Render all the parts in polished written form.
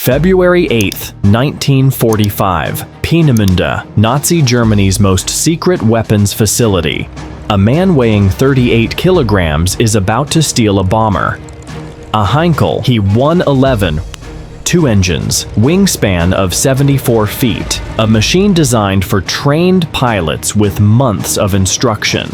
February 8, 1945, Peenemünde, Nazi Germany's most secret weapons facility. A man weighing 38 kilograms is about to steal a bomber. A Heinkel He 111, 2 engines, wingspan of 74 feet, a machine designed for trained pilots with months of instruction.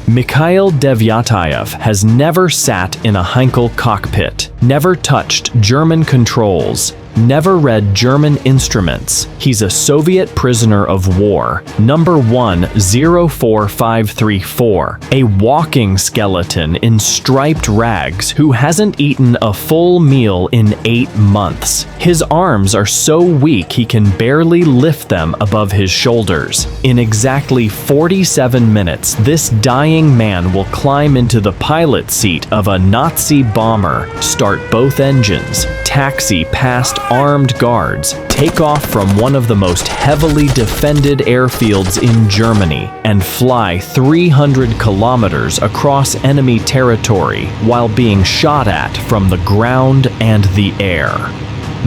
Mikhail Devyataev has never sat in a Heinkel cockpit, never touched German controls, never read German instruments. He's a Soviet prisoner of war, number 104534, a walking skeleton in striped rags who hasn't eaten a full meal in 8 months. His arms are so weak he can barely lift them above his shoulders. In exactly 47 minutes, this dying man will climb into the pilot seat of a Nazi bomber, start both engines, taxi past armed guards, take off from one of the most heavily defended airfields in Germany, and fly 300 kilometers across enemy territory while being shot at from the ground and the air.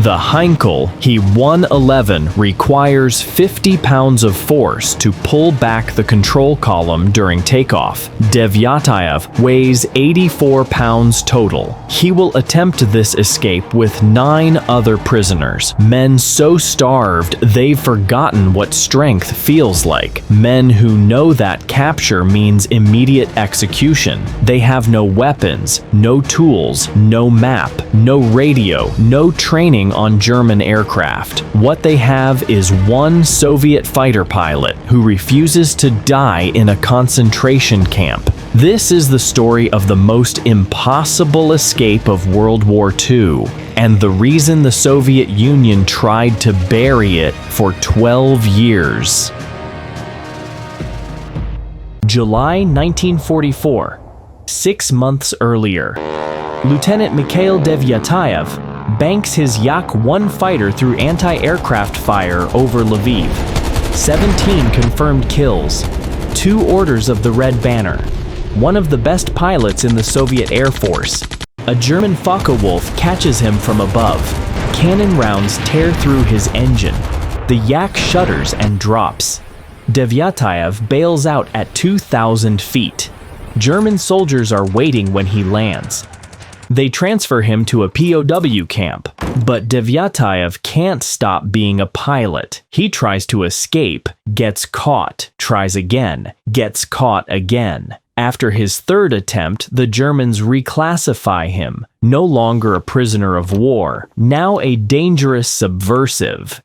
The Heinkel He 111 requires 50 pounds of force to pull back the control column during takeoff. Devyataev weighs 84 pounds total. He will attempt this escape with 9 other prisoners, men so starved they've forgotten what strength feels like, men who know that capture means immediate execution. They have no weapons, no tools, no map, no radio, no training on German aircraft. What they have is one Soviet fighter pilot who refuses to die in a concentration camp. This is the story of the most impossible escape of World War II, and the reason the Soviet Union tried to bury it for 12 years. July 1944, 6 months earlier. Lieutenant Mikhail Devyataev banks his Yak-1 fighter through anti-aircraft fire over Lviv. 17 confirmed kills, 2 orders of the Red Banner. One of the best pilots in the Soviet Air Force. A German Focke-Wulf catches him from above. Cannon rounds tear through his engine. The Yak shudders and drops. Devyataev bails out at 2,000 feet. German soldiers are waiting when he lands. They transfer him to a POW camp, but Devyataev can't stop being a pilot. He tries to escape, gets caught, tries again, gets caught again. After his 3rd attempt, the Germans reclassify him, no longer a prisoner of war, now a dangerous subversive.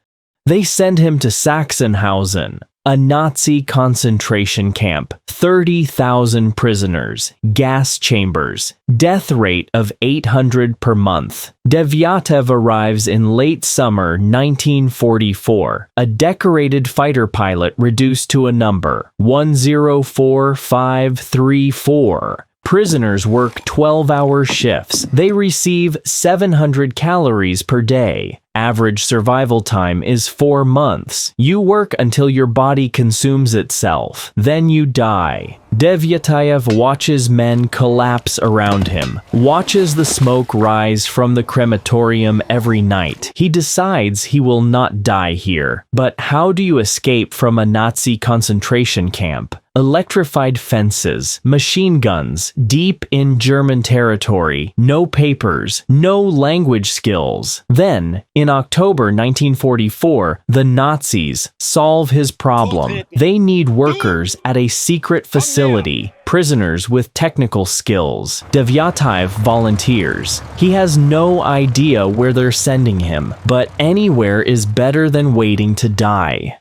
They send him to Sachsenhausen, a Nazi concentration camp, 30,000 prisoners, gas chambers, death rate of 800 per month. Devyataev arrives in late summer 1944, a decorated fighter pilot reduced to a number, 104534. Prisoners work 12-hour shifts. They receive 700 calories per day. Average survival time is 4 months. You work until your body consumes itself. Then you die. Devyataev watches men collapse around him, watches the smoke rise from the crematorium every night. He decides he will not die here. But how do you escape from a Nazi concentration camp? Electrified fences, machine guns, deep in German territory, no papers, no language skills. Then, in October 1944, the Nazis solve his problem. They need workers at a secret facility, prisoners with technical skills. Devyataev volunteers. He has no idea where they're sending him, but anywhere is better than waiting to die.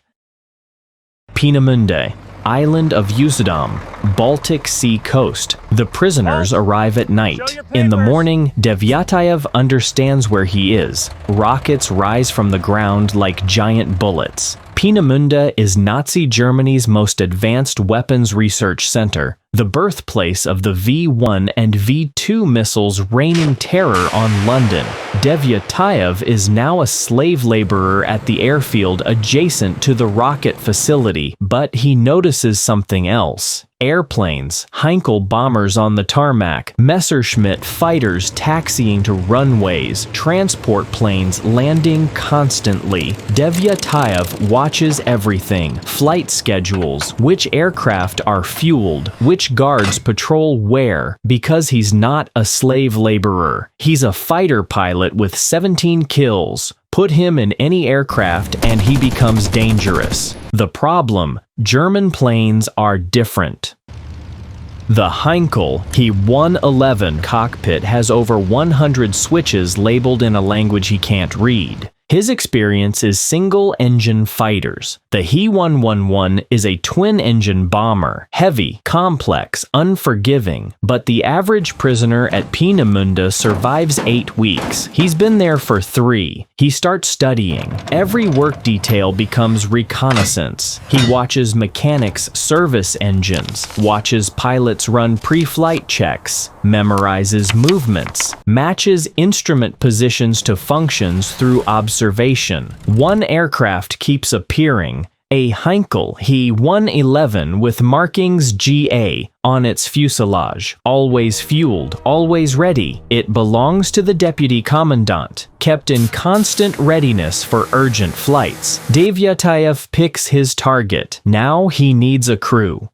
Peenemünde, island of Usedom, Baltic Sea coast. The prisoners arrive at night. In the morning, Devyataev understands where he is. Rockets rise from the ground like giant bullets. Peenemünde is Nazi Germany's most advanced weapons research center, the birthplace of the V-1 and V-2 missiles raining terror on London. Devyataev is now a slave laborer at the airfield adjacent to the rocket facility, but he notices something else. Airplanes, Heinkel bombers on the tarmac, Messerschmitt fighters taxiing to runways, transport planes landing constantly. Devyataev watches everything: flight schedules, which aircraft are fueled, which guards patrol where, because he's not a slave laborer. He's a fighter pilot with 17 kills. Put him in any aircraft and he becomes dangerous. The problem: German planes are different. The Heinkel He 111 cockpit has over 100 switches labeled in a language he can't read. His experience is single-engine fighters. The He 111 is a twin-engine bomber, heavy, complex, unforgiving, but the average prisoner at Peenemünde survives 8 weeks. He's been there for 3. He starts studying. Every work detail becomes reconnaissance. He watches mechanics service engines, watches pilots run pre-flight checks, memorizes movements, matches instrument positions to functions through observation. One aircraft keeps appearing, a Heinkel He 111 with markings GA on its fuselage, always fueled, always ready. It belongs to the deputy commandant, kept in constant readiness for urgent flights. Devyataev picks his target. Now he needs a crew.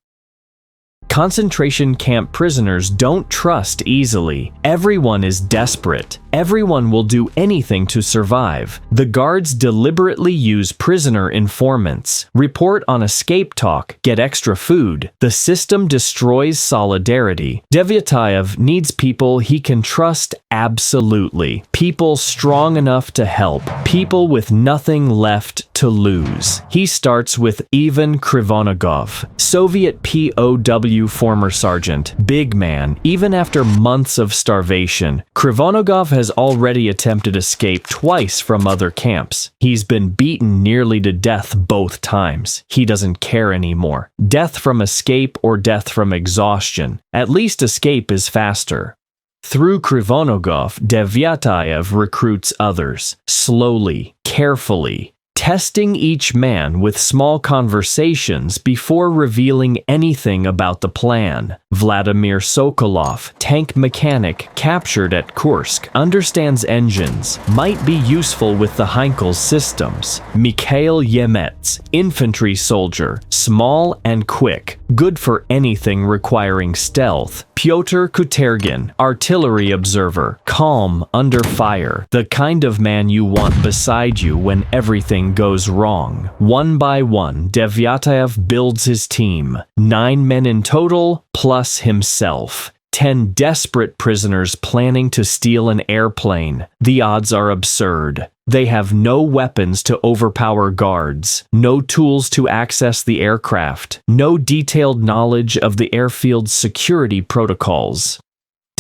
Concentration camp prisoners don't trust easily. Everyone is desperate. Everyone will do anything to survive. The guards deliberately use prisoner informants, report on escape talk, get extra food. The system destroys solidarity. Devyataev needs people he can trust absolutely. People strong enough to help. People with nothing left to lose. He starts with Ivan Krivonogov, Soviet POW former sergeant, big man, even after months of starvation. Krivonogov has already attempted escape twice from other camps. He's been beaten nearly to death both times. He doesn't care anymore. Death from escape or death from exhaustion. At least escape is faster. Through Krivonogov, Devyataev recruits others, slowly, carefully, testing each man with small conversations before revealing anything about the plan. Vladimir Sokolov, tank mechanic captured at Kursk, understands engines, might be useful with the Heinkel's systems. Mikhail Yemets, infantry soldier, small and quick, good for anything requiring stealth. Pyotr Kutergin, artillery observer, calm under fire, the kind of man you want beside you when everything goes wrong. One by one, Devyataev builds his team. 9 men in total, plus himself. 10 desperate prisoners planning to steal an airplane. The odds are absurd. They have no weapons to overpower guards, no tools to access the aircraft, no detailed knowledge of the airfield's security protocols.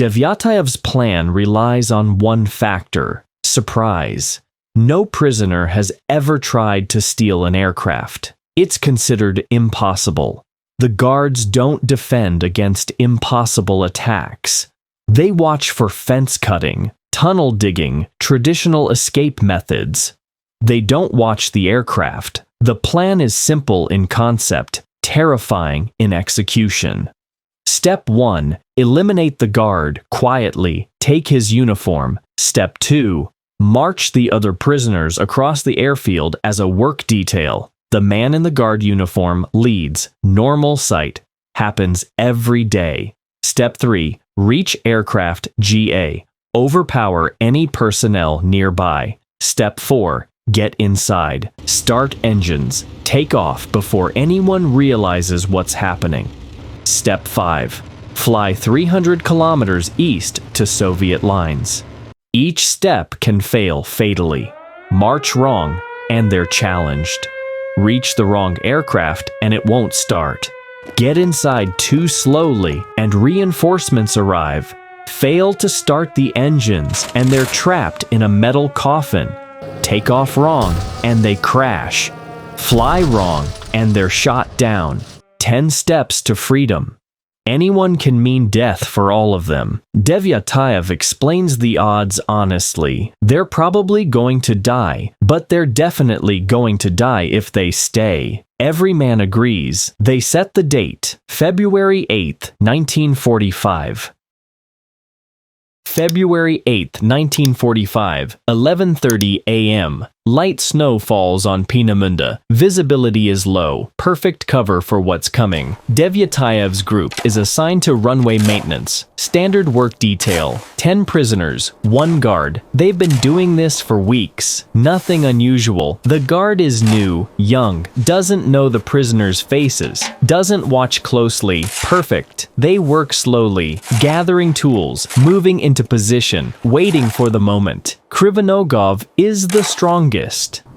Devyataev's plan relies on one factor: surprise. No prisoner has ever tried to steal an aircraft. It's considered impossible. The guards don't defend against impossible attacks. They watch for fence cutting, tunnel digging, traditional escape methods. They don't watch the aircraft. The plan is simple in concept, terrifying in execution. Step 1. Eliminate the guard, quietly, take his uniform. Step 2. March the other prisoners across the airfield as a work detail. The man in the guard uniform leads. Normal sight. Happens every day. Step 3. Reach aircraft GA. Overpower any personnel nearby. Step 4. Get inside. Start engines. Take off before anyone realizes what's happening. Step 5. Fly 300 kilometers east to Soviet lines. Each step can fail fatally. March wrong, and they're challenged. Reach the wrong aircraft, and it won't start. Get inside too slowly, and reinforcements arrive. Fail to start the engines, and they're trapped in a metal coffin. Take off wrong, and they crash. Fly wrong, and they're shot down. 10 steps to freedom. Anyone can mean death for all of them. Devyataev explains the odds honestly. They're probably going to die, but they're definitely going to die if they stay. Every man agrees. They set the date, February 8th, 1945. February 8th, 1945, 11:30 a.m. Light snow falls on Peenemünde. Visibility is low, perfect cover for what's coming. Devyataev's group is assigned to runway maintenance. Standard work detail, 10 prisoners, 1 guard. They've been doing this for weeks. Nothing unusual. The guard is new, young, doesn't know the prisoners' faces, doesn't watch closely. Perfect. They work slowly, gathering tools, moving into position, waiting for the moment. Krivanogov is the strongest.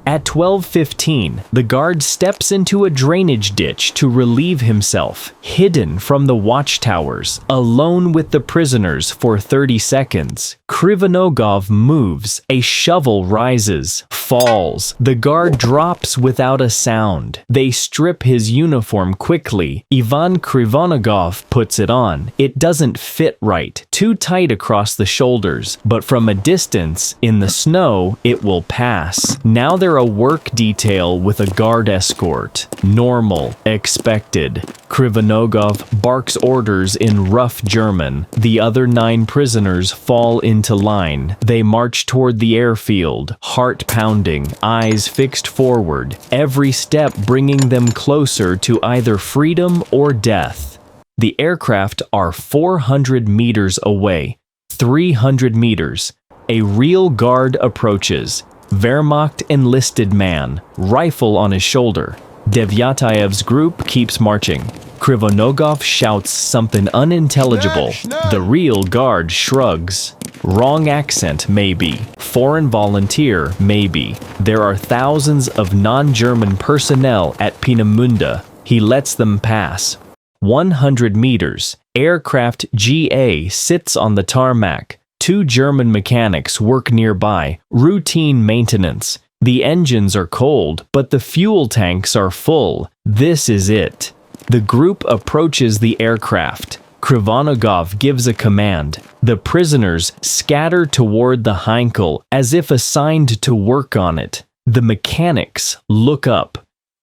At 12:15, the guard steps into a drainage ditch to relieve himself, hidden from the watchtowers, alone with the prisoners for 30 seconds. Krivanogov moves, a shovel rises, falls. The guard drops without a sound. They strip his uniform quickly. Ivan Krivanogov puts it on. It doesn't fit right, too tight across the shoulders, but from a distance, in the snow, it will pass. Now they're a work detail with a guard escort. Normal, expected. Krivanogov barks orders in rough German. The other 9 prisoners fall into line. They march toward the airfield, heart pounding, eyes fixed forward, every step bringing them closer to either freedom or death. The aircraft are 400 meters away, 300 meters. A real guard approaches. Wehrmacht enlisted man, rifle on his shoulder. Devyataev's group keeps marching. Krivanogov shouts something unintelligible. The real guard shrugs. Wrong accent, maybe. Foreign volunteer, maybe. There are thousands of non-German personnel at Peenemünde. He lets them pass. 100 meters. Aircraft GA sits on the tarmac. 2 German mechanics work nearby, routine maintenance. The engines are cold, but the fuel tanks are full. This is it. The group approaches the aircraft. Krivanogov gives a command. The prisoners scatter toward the Heinkel as if assigned to work on it. The mechanics look up.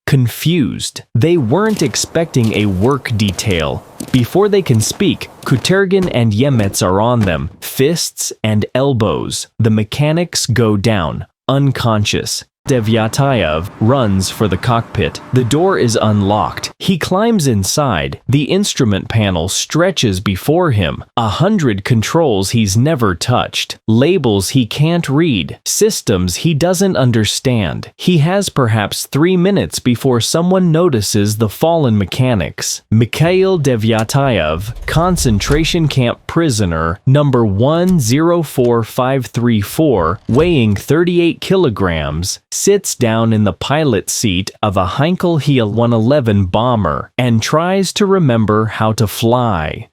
Confused. They weren't expecting a work detail. Before they can speak, Kutergin and Yemets are on them, fists and elbows. The mechanics go down, unconscious. Devyataev runs for the cockpit. The door is unlocked. He climbs inside. The instrument panel stretches before him. 100 controls he's never touched. Labels he can't read. Systems he doesn't understand. He has perhaps 3 minutes before someone notices the fallen mechanics. Mikhail Devyataev, concentration camp prisoner, number 104534, weighing 38 kilograms, sits down in the pilot seat of a Heinkel He 111 bomber and tries to remember how to fly.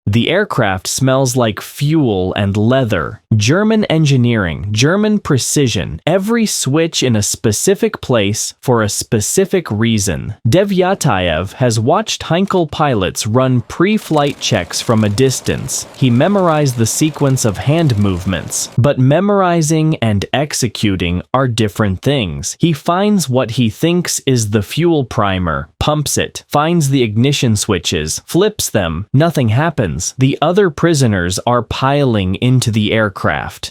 The aircraft smells like fuel and leather. German engineering, German precision, every switch in a specific place for a specific reason. Devyataev has watched Heinkel pilots run pre-flight checks from a distance. He memorized the sequence of hand movements, but memorizing and executing are different things. He finds what he thinks is the fuel primer, pumps it, finds the ignition switches, flips them, nothing happens. The other prisoners are piling into the aircraft.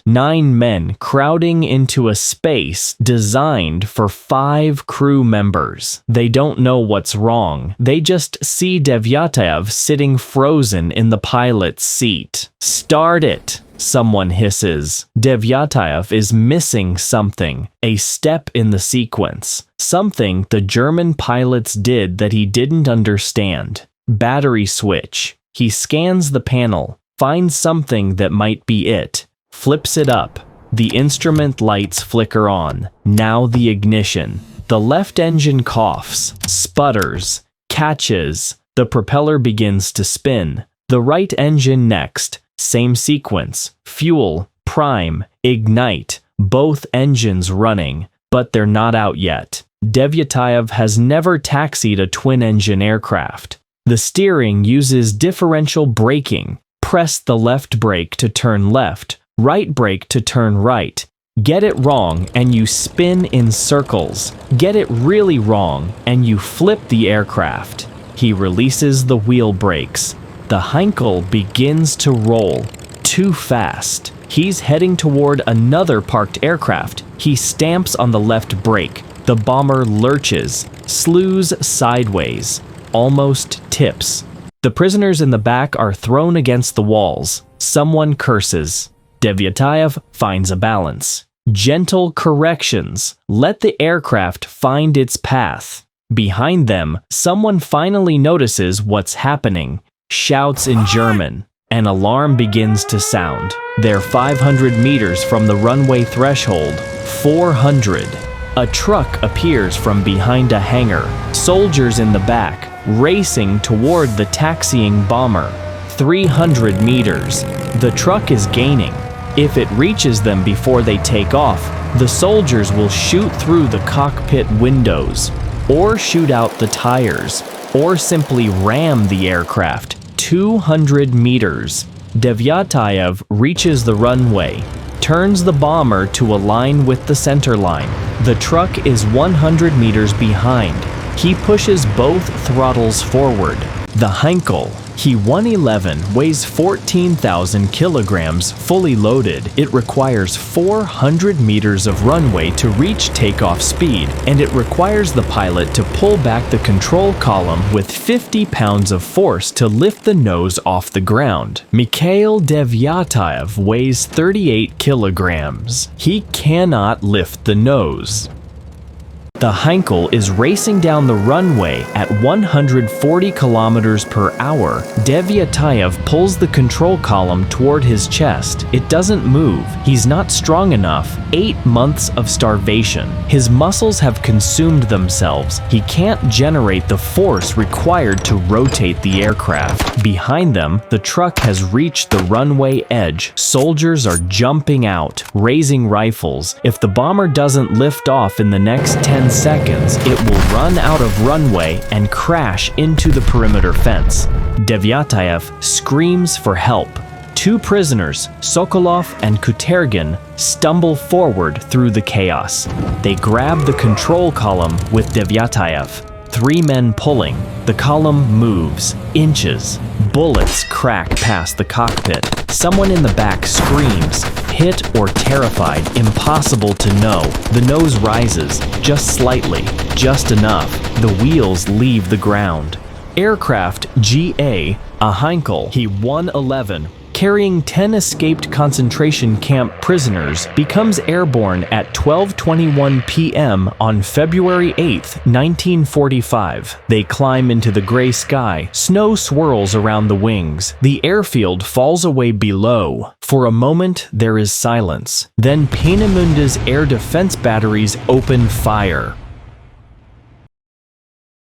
9 men crowding into a space designed for 5 crew members. They don't know what's wrong. They just see Devyataev sitting frozen in the pilot's seat. "Start it!" someone hisses. Devyataev is missing something, a step in the sequence. Something the German pilots did that he didn't understand. Battery switch. He scans the panel, finds something that might be it, flips it up. The instrument lights flicker on. Now the ignition. The left engine coughs, sputters, catches. The propeller begins to spin. The right engine next. Same sequence. Fuel, prime, ignite. Both engines running, but they're not out yet. Devyataev has never taxied a twin-engine aircraft. The steering uses differential braking. Press the left brake to turn left, right brake to turn right. Get it wrong and you spin in circles. Get it really wrong and you flip the aircraft. He releases the wheel brakes. The Heinkel begins to roll. Too fast. He's heading toward another parked aircraft. He stamps on the left brake. The bomber lurches, slews sideways, almost tips. The prisoners in the back are thrown against the walls. Someone curses. Devyataev finds a balance. Gentle corrections. Let the aircraft find its path. Behind them, someone finally notices what's happening. Shouts in German. An alarm begins to sound. They're 500 meters from the runway threshold. 400. A truck appears from behind a hangar. Soldiers in the back, racing toward the taxiing bomber. 300 meters. The truck is gaining. If it reaches them before they take off, the soldiers will shoot through the cockpit windows, or shoot out the tires, or simply ram the aircraft. 200 meters. Devyataev reaches the runway, turns the bomber to align with the center line. The truck is 100 meters behind. He pushes both throttles forward. The Heinkel He 111 weighs 14,000 kilograms fully loaded. It requires 400 meters of runway to reach takeoff speed, and it requires the pilot to pull back the control column with 50 pounds of force to lift the nose off the ground. Mikhail Devyataev weighs 38 kilograms. He cannot lift the nose. The Heinkel is racing down the runway at 140 kilometers per hour. Devyataev pulls the control column toward his chest. It doesn't move. He's not strong enough. 8 months of starvation. His muscles have consumed themselves. He can't generate the force required to rotate the aircraft. Behind them, the truck has reached the runway edge. Soldiers are jumping out, raising rifles. If the bomber doesn't lift off in the next 10 seconds, it will run out of runway and crash into the perimeter fence. Devyataev screams for help. 2 prisoners, Sokolov and Kutergin, stumble forward through the chaos. They grab the control column with Devyataev. 3 men pulling. The column moves, inches. Bullets crack past the cockpit. Someone in the back screams, hit or terrified, impossible to know. The nose rises, just slightly, just enough. The wheels leave the ground. Aircraft GA, a Heinkel He 111, carrying 10 escaped concentration camp prisoners, becomes airborne at 12:21 p.m. on February 8, 1945. They climb into the gray sky. Snow swirls around the wings. The airfield falls away below. For a moment, there is silence. Then Peenemunde's air defense batteries open fire.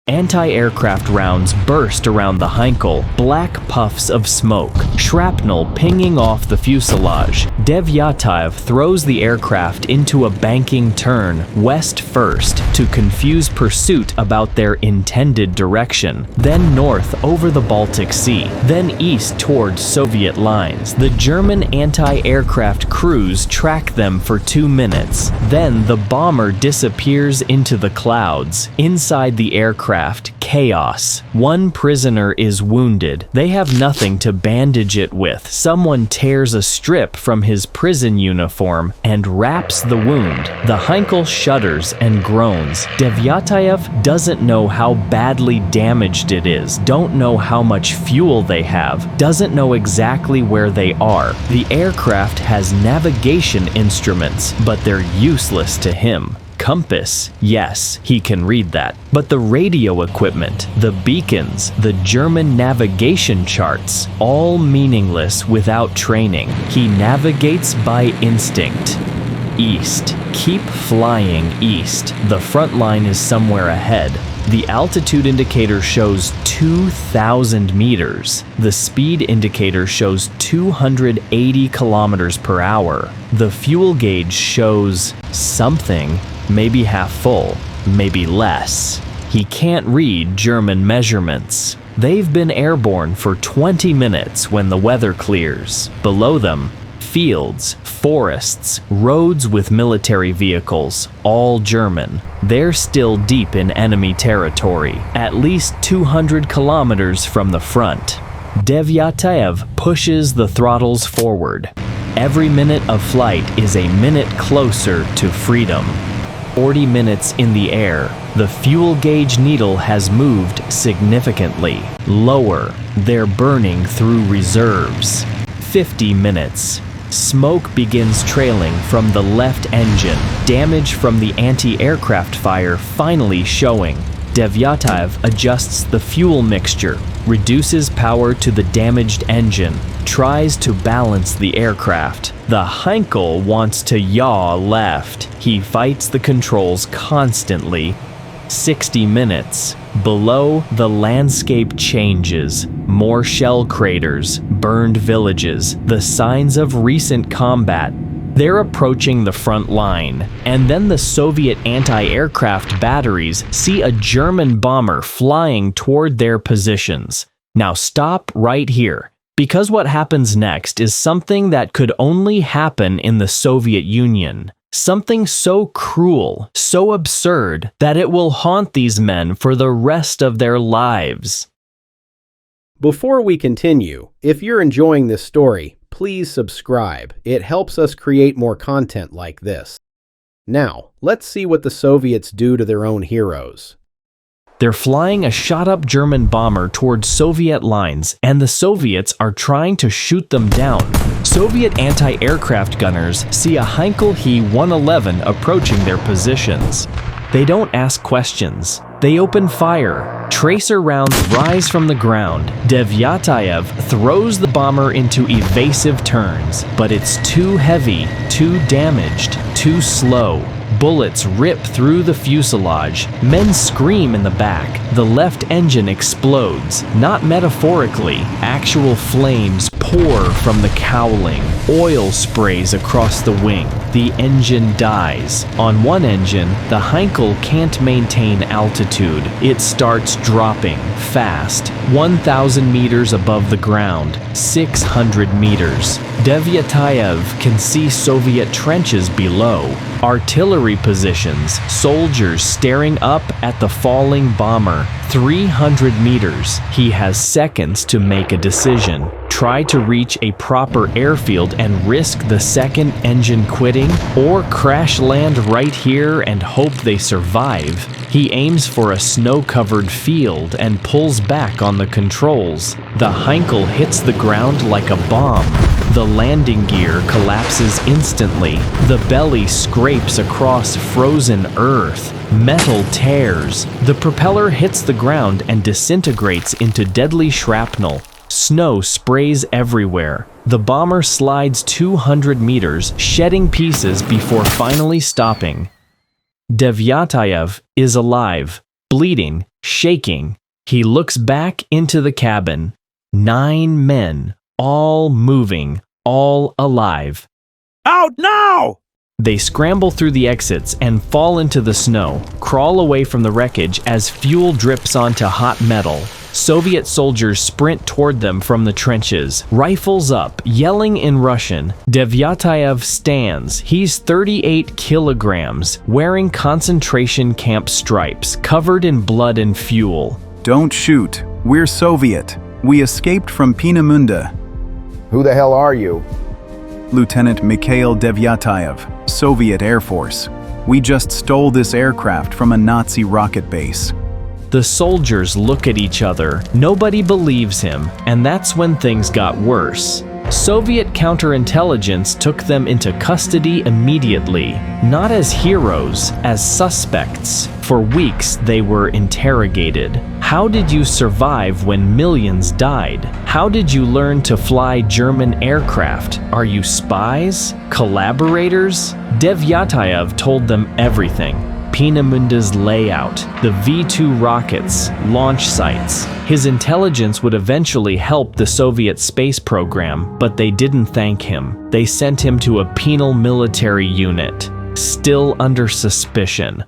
Anti-aircraft rounds burst around the Heinkel, black puffs of smoke, shrapnel pinging off the fuselage. Devyataev throws the aircraft into a banking turn, west first, to confuse pursuit about their intended direction, then north over the Baltic Sea, then east towards Soviet lines. The German anti-aircraft crews track them for 2 minutes. Then the bomber disappears into the clouds. Inside the aircraft, chaos. 1 prisoner is wounded. They have nothing to bandage it with. Someone tears a strip from his prison uniform and wraps the wound. The Heinkel shudders and groans. Devyataev doesn't know how badly damaged it is, don't know how much fuel they have, doesn't know exactly where they are. The aircraft has navigation instruments, but they're useless to him. Compass, yes, he can read that. But the radio equipment, the beacons, the German navigation charts, all meaningless without training. He navigates by instinct. East. Keep flying east. The front line is somewhere ahead. The altitude indicator shows 2,000 meters. The speed indicator shows 280 kilometers per hour. The fuel gauge shows something. Maybe half full, maybe less. He can't read German measurements. They've been airborne for 20 minutes when the weather clears. Below them, Fields, forests, roads with military vehicles, all German. They're still deep in enemy territory, at least 200 kilometers from the front. Devyataev pushes the throttles forward. Every minute of flight is a minute closer to freedom. 40 minutes in the air, the fuel gauge needle has moved significantly. Lower, they're burning through reserves. 50 minutes. Smoke begins trailing from the left engine, damage from the anti-aircraft fire finally showing. Devyataev adjusts the fuel mixture, reduces power to the damaged engine, tries to balance the aircraft. The Heinkel wants to yaw left. He fights the controls constantly. 60 minutes. Below, the landscape changes. More shell craters, burned villages, the signs of recent combat. They're approaching the front line, and then the Soviet anti-aircraft batteries see a German bomber flying toward their positions. Now stop right here, because what happens next is something that could only happen in the Soviet Union. Something so cruel, so absurd, that it will haunt these men for the rest of their lives. Before we continue, if you're enjoying this story, please subscribe. It helps us create more content like this. Now, let's see what the Soviets do to their own heroes. They're flying a shot-up German bomber towards Soviet lines, and the Soviets are trying to shoot them down. Soviet anti-aircraft gunners see a Heinkel He 111 approaching their positions. They don't ask questions. They open fire. Tracer rounds rise from the ground. Devyataev throws the bomber into evasive turns, but it's too heavy, too damaged, too slow. Bullets rip through the fuselage. Men scream in the back. The left engine explodes. Not metaphorically. Actual flames pour from the cowling. Oil sprays across the wing. The engine dies. On one engine, the Heinkel can't maintain altitude. It starts dropping fast. 1,000 meters above the ground. 600 meters. Devyataev can see Soviet trenches below. Artillery positions, soldiers staring up at the falling bomber. 300 meters. He has seconds to make a decision. Try to reach a proper airfield and risk the second engine quitting, or crash land right here and hope they survive. He aims for a snow-covered field and pulls back on the controls. The Heinkel hits the ground like a bomb. The landing gear collapses instantly. The belly scrapes across frozen earth. Metal tears. The propeller hits the ground and disintegrates into deadly shrapnel. Snow sprays everywhere. The bomber slides 200 meters, shedding pieces before finally stopping. Devyataev is alive, bleeding, shaking. He looks back into the cabin. 9 men, all moving, all alive. Out now! They scramble through the exits and fall into the snow, crawl away from the wreckage as fuel drips onto hot metal. Soviet soldiers sprint toward them from the trenches, rifles up, yelling in Russian. Devyataev stands. He's 38 kilograms, wearing concentration camp stripes, covered in blood and fuel. Don't shoot. We're Soviet. We escaped from Peenemünde. Who the hell are you? Lieutenant Mikhail Devyataev, Soviet Air Force. We just stole this aircraft from a Nazi rocket base. The soldiers look at each other. Nobody believes him, and that's when things got worse. Soviet counterintelligence took them into custody immediately, not as heroes, as suspects. For weeks, they were interrogated. How did you survive when millions died? How did you learn to fly German aircraft? Are you spies? Collaborators? Devyataev told them everything. Peenemunde's layout, the V-2 rockets, launch sites. His intelligence would eventually help the Soviet space program, but they didn't thank him. They sent him to a penal military unit, still under suspicion.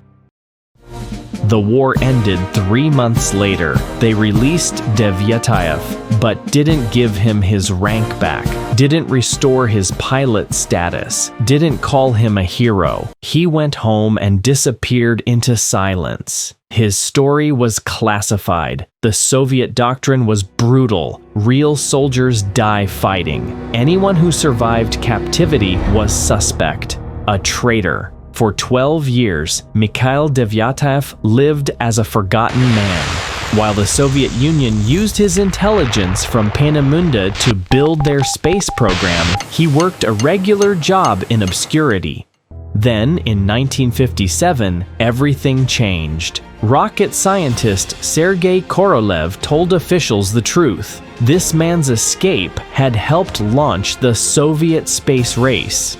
The war ended 3 months later. They released Devyataev, but didn't give him his rank back. didn't restore his pilot status, didn't call him a hero. He went home and disappeared into silence. His story was classified. The Soviet doctrine was brutal. Real soldiers die fighting. Anyone who survived captivity was suspect, a traitor. For 12 years, Mikhail Devyataev lived as a forgotten man. While the Soviet Union used his intelligence from Peenemünde to build their space program, he worked a regular job in obscurity. Then, in 1957, everything changed. Rocket scientist Sergei Korolev told officials the truth. This man's escape had helped launch the Soviet space race.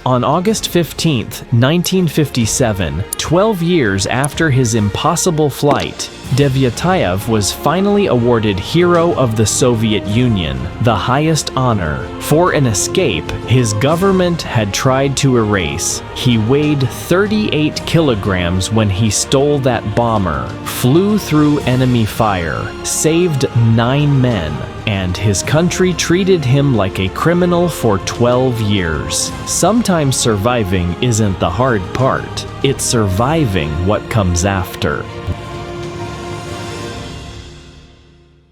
On August 15, 1957, 12 years after his impossible flight, Devyataev was finally awarded Hero of the Soviet Union, the highest honor, for an escape his government had tried to erase. He weighed 38 kilograms when he stole that bomber, flew through enemy fire, saved 9 men, and his country treated him like a criminal for 12 years. Sometimes surviving isn't the hard part, it's surviving what comes after.